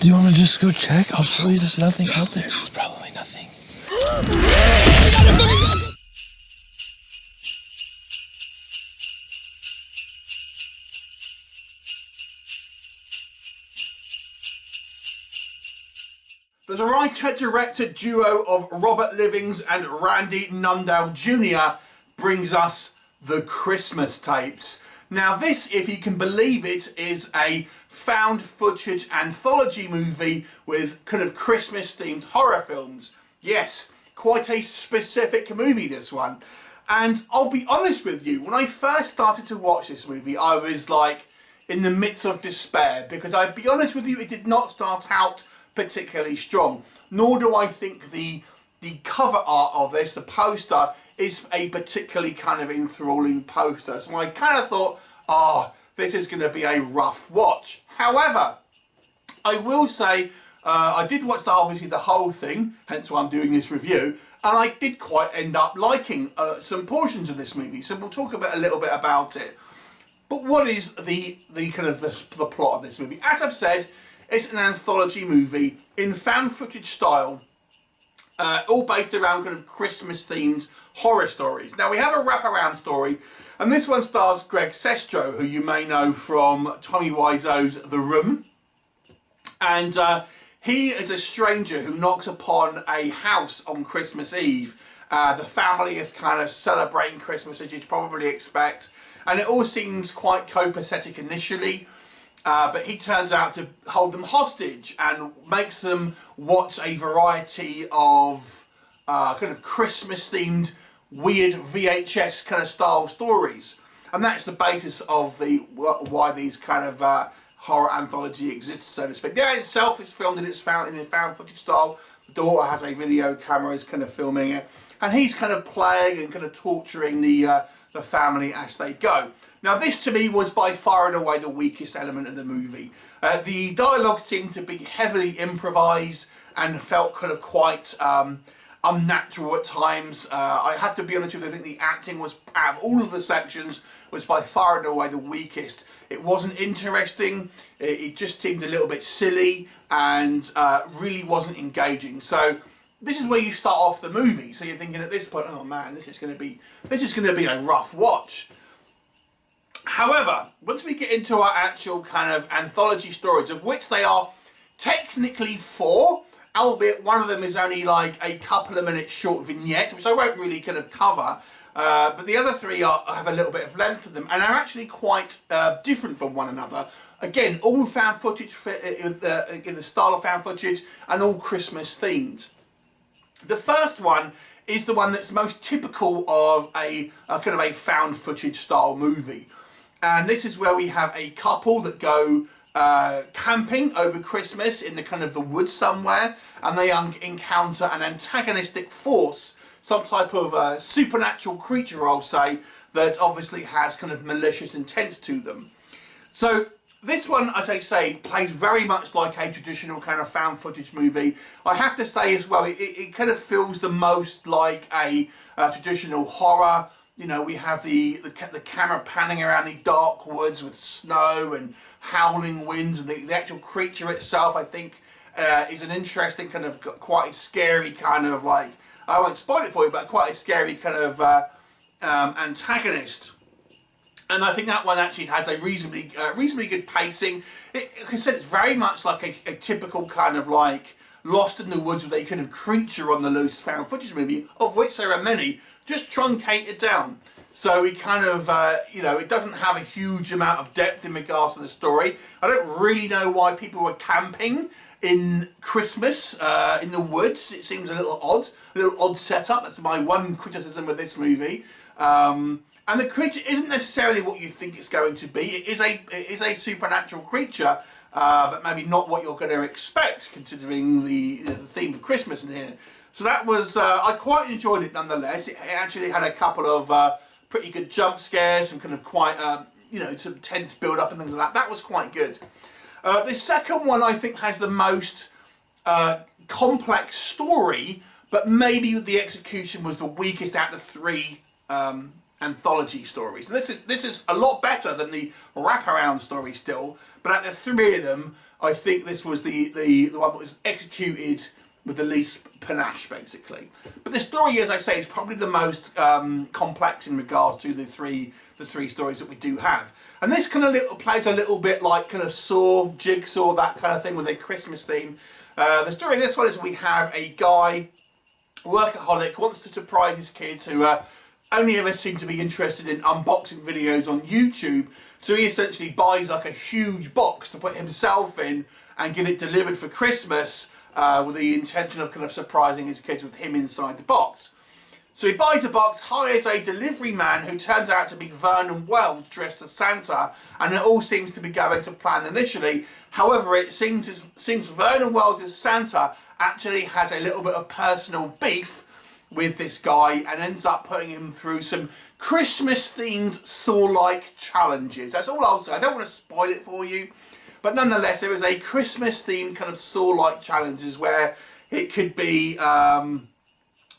Do you want me to just go check? I'll show you there's nothing out there. It's probably nothing. The writer-director duo of Robert Livings and Randy Nundlall Jr. brings us The Christmas Tapes. Now this, if you can believe it, is a found footage anthology movie with kind of Christmas themed horror films. Yes, quite a specific movie, this one. And I'll be honest with you, when I first started to watch this movie, I was like in the midst of despair, because I'll be honest with you, it did not start out particularly strong, nor do I think the cover art of this, the poster, is a particularly kind of enthralling poster. So I kind of thought, this is going to be a rough watch. However, I will say I did watch obviously the whole thing, hence why I'm doing this review, and I did quite end up liking some portions of this movie. So we'll talk a little bit about it. But what is the kind of the plot of this movie? As I've said, it's an anthology movie in found footage style, all based around kind of Christmas themed horror stories. Now we have a wraparound story, and this one stars Greg Sestero, who you may know from Tommy Wiseau's The Room. And he is a stranger who knocks upon a house on Christmas Eve. The family is kind of celebrating Christmas, as you'd probably expect, and it all seems quite copacetic initially. But he turns out to hold them hostage and makes them watch a variety of kind of Christmas themed weird VHS kind of style stories. And that's the basis of why these kind of horror anthology exists, so to speak. The game itself is filmed in found footage style. The daughter has a video camera, is kind of filming it. And he's kind of playing and kind of torturing the family as they go. Now this to me was by far and away the weakest element of the movie. The dialogue seemed to be heavily improvised and felt kind of quite unnatural at times. I have to be honest with you, I think the acting was, out of all of the sections, was by far and away the weakest. It wasn't interesting, it just seemed a little bit silly and really wasn't engaging. So this is where you start off the movie. So you're thinking at this point, oh man, this is going to be a rough watch. However, once we get into our actual kind of anthology stories, of which they are technically 4, albeit one of them is only like a couple of minutes short vignette, which I won't really kind of cover, but the other 3 have a little bit of length to them and are actually quite different from one another. Again, all found footage in the style of found footage and all Christmas themed. The first one is the one that's most typical of a kind of a found footage style movie. And this is where we have a couple that go camping over Christmas in the kind of the woods somewhere, and they encounter an antagonistic force, some type of supernatural creature, I'll say, that obviously has kind of malicious intent to them. So this one, as I say, plays very much like a traditional kind of found footage movie. I have to say as well, it kind of feels the most like a traditional horror. You know, we have the camera panning around the dark woods with snow and howling winds, and the actual creature itself, I think, is an interesting kind of quite scary kind of like, I won't spoil it for you, but quite a scary kind of antagonist. And I think that one actually has a reasonably good pacing. Like I said, it's very much like a typical kind of like Lost in the Woods with a kind of creature on the loose found footage movie, of which there are many, just truncated down. So we kind of, you know, it doesn't have a huge amount of depth in regards to the story. I don't really know why people were camping in Christmas in the woods. It seems a little odd setup. That's my one criticism with this movie. And the creature isn't necessarily what you think it's going to be. It is a supernatural creature, but maybe not what you're going to expect, considering the theme of Christmas in here. So that was, I quite enjoyed it nonetheless. It actually had a couple of pretty good jump scares and kind of quite, you know, some tense build up and things like that. That was quite good. The second one I think has the most complex story, but maybe the execution was the weakest out of the 3 anthology stories. And this is a lot better than the wraparound story still, but out of the 3 of them, I think this was the one that was executed with the least panache, basically. But the story, as I say, is probably the most complex in regards to the three stories that we do have. And this kind of plays a little bit like kind of Saw, Jigsaw, that kind of thing with a Christmas theme. The story of this one is we have a guy, workaholic, wants to surprise his kids who only ever seem to be interested in unboxing videos on YouTube. So he essentially buys like a huge box to put himself in and get it delivered for Christmas with the intention of kind of surprising his kids with him inside the box. So he buys a box, hires a delivery man who turns out to be Veron Wells dressed as Santa, and it all seems to be going to plan initially. However, it seems Veron Wells as Santa actually has a little bit of personal beef with this guy and ends up putting him through some Christmas-themed Saw-like challenges. That's all I'll say. I don't want to spoil it for you, but nonetheless, there is a Christmas-themed kind of Saw-like challenges where it could be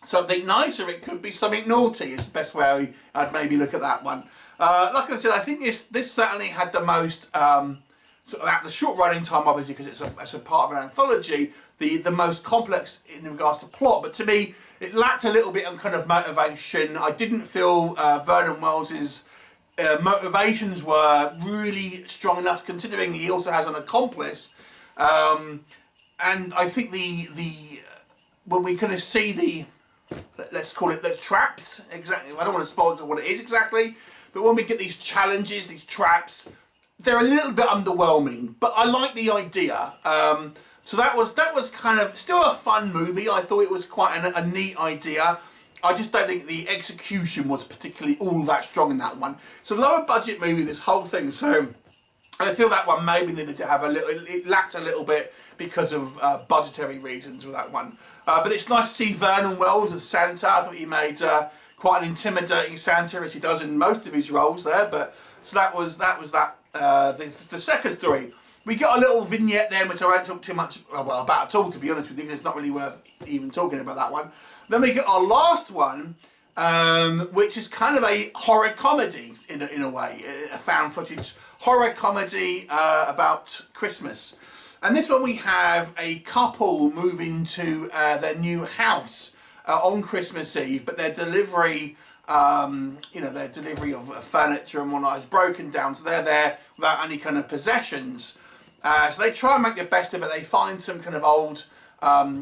something nice or it could be something naughty. Is the best way I'd maybe look at that one. Like I said, I think this certainly had the most sort of at the short running time, obviously, because it's a part of an anthology, the most complex in regards to plot. But to me, it lacked a little bit on kind of motivation. I didn't feel Veron Wells's motivations were really strong enough, considering he also has an accomplice. And I think when we kind of see let's call it the traps, exactly. I don't want to spoil what it is exactly, but when we get these challenges, these traps, they're a little bit underwhelming. But I like the idea. So that was kind of still a fun movie. I thought it was quite a neat idea. I just don't think the execution was particularly all that strong in that one. It's a lower budget movie, this whole thing. So I feel that one maybe needed to have it lacked a little bit because of budgetary reasons with that one. But it's nice to see Veron Wells as Santa. I thought he made quite an intimidating Santa, as he does in most of his roles there. But so that was that. The second story, we got a little vignette there, which I won't talk too much about at all, to be honest with you. It's not really worth even talking about that one. Then we get our last one, which is kind of a horror comedy in a way, a found footage horror comedy about Christmas. And this one we have a couple moving to their new house on Christmas Eve, but their delivery, their delivery of furniture and whatnot is broken down, so they're there without any kind of possessions. So they try and make the best of it. They find some kind of old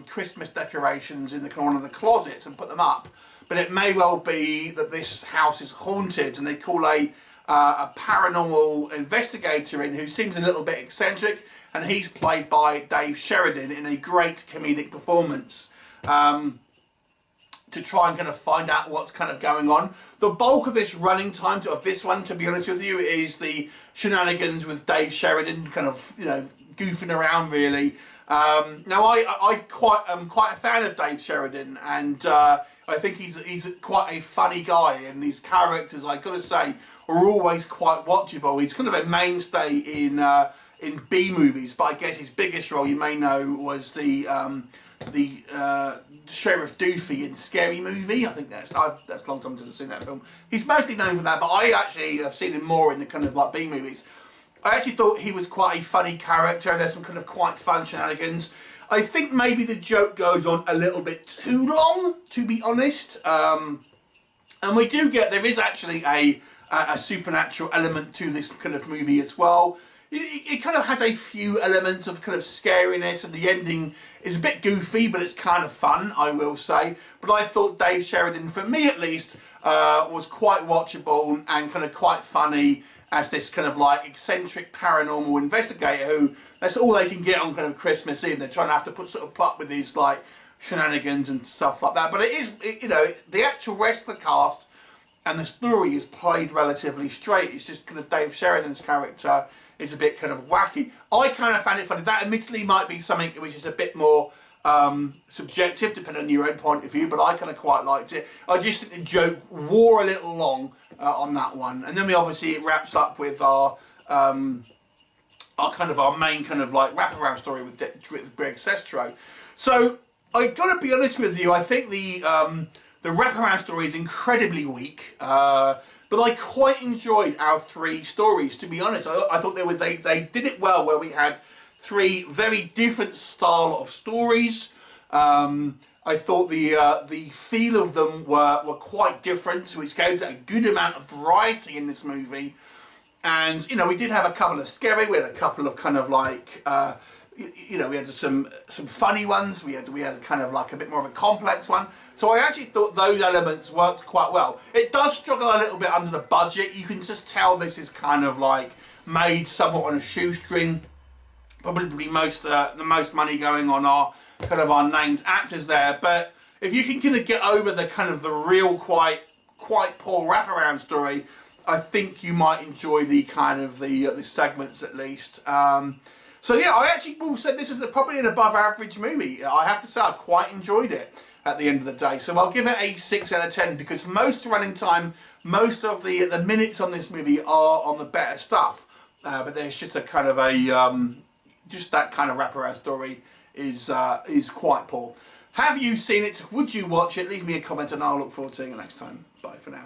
Christmas decorations in one of the closets and put them up. But it may well be that this house is haunted, and they call a paranormal investigator in who seems a little bit eccentric, and he's played by Dave Sheridan in a great comedic performance to try and kind of find out what's kind of going on. The bulk of this running time of this one, to be honest with you, is the shenanigans with Dave Sheridan kind of, goofing around really. Now I'm quite a fan of Dave Sheridan, and I think he's quite a funny guy, and his characters, I gotta say, are always quite watchable. He's kind of a mainstay in B movies, but I guess his biggest role, you may know, was the Sheriff Doofy in Scary Movie. I think that's a long time since I've seen that film. He's mostly known for that, but I actually have seen him more in the kind of like B movies. I actually thought he was quite a funny character. There's some kind of quite fun shenanigans. I think maybe the joke goes on a little bit too long, to be honest. And we do there is actually a supernatural element to this kind of movie as well. It kind of has a few elements of kind of scariness, and the ending is a bit goofy, but it's kind of fun, I will say. But I thought Dave Sheridan, for me at least, was quite watchable and kind of quite funny as this kind of like eccentric paranormal investigator who, that's all they can get on kind of Christmas Eve. They're trying to have to put up with these like shenanigans and stuff like that. But the actual rest of the cast and the story is played relatively straight. It's just kind of Dave Sheridan's character is a bit kind of wacky. I kind of found it funny. That admittedly might be something which is a bit more subjective, depending on your own point of view, but I kind of quite liked it. I just think the joke wore a little long on that one. And then it wraps up with our main kind of like wraparound story with Greg Sestero. So I gotta be honest with you, I think the wraparound story is incredibly weak. But I quite enjoyed our three stories, to be honest. I thought they did it well, where we had three very different style of stories. I thought the feel of them were quite different, which gives it a good amount of variety in this movie. And, you know, we did have a couple of scary, we had a couple of kind of like, you know, we had some funny ones, we had kind of like a bit more of a complex one. So I actually thought those elements worked quite well. It does struggle a little bit under the budget. You can just tell this is kind of like made somewhat on a shoestring. Probably the most money going on our kind of our named actors there. But if you can kind of get over the kind of the real quite poor wraparound story, I think you might enjoy the kind of the segments at least. So yeah, I actually will say this is probably an above average movie. I have to say I quite enjoyed it at the end of the day. So I'll give it a 6 out of 10 because most running time, most of the minutes on this movie are on the better stuff. But there's just a kind of a just that kind of wraparound story is quite poor. Have you seen it? Would you watch it? Leave me a comment and I'll look forward to seeing you next time. Bye for now.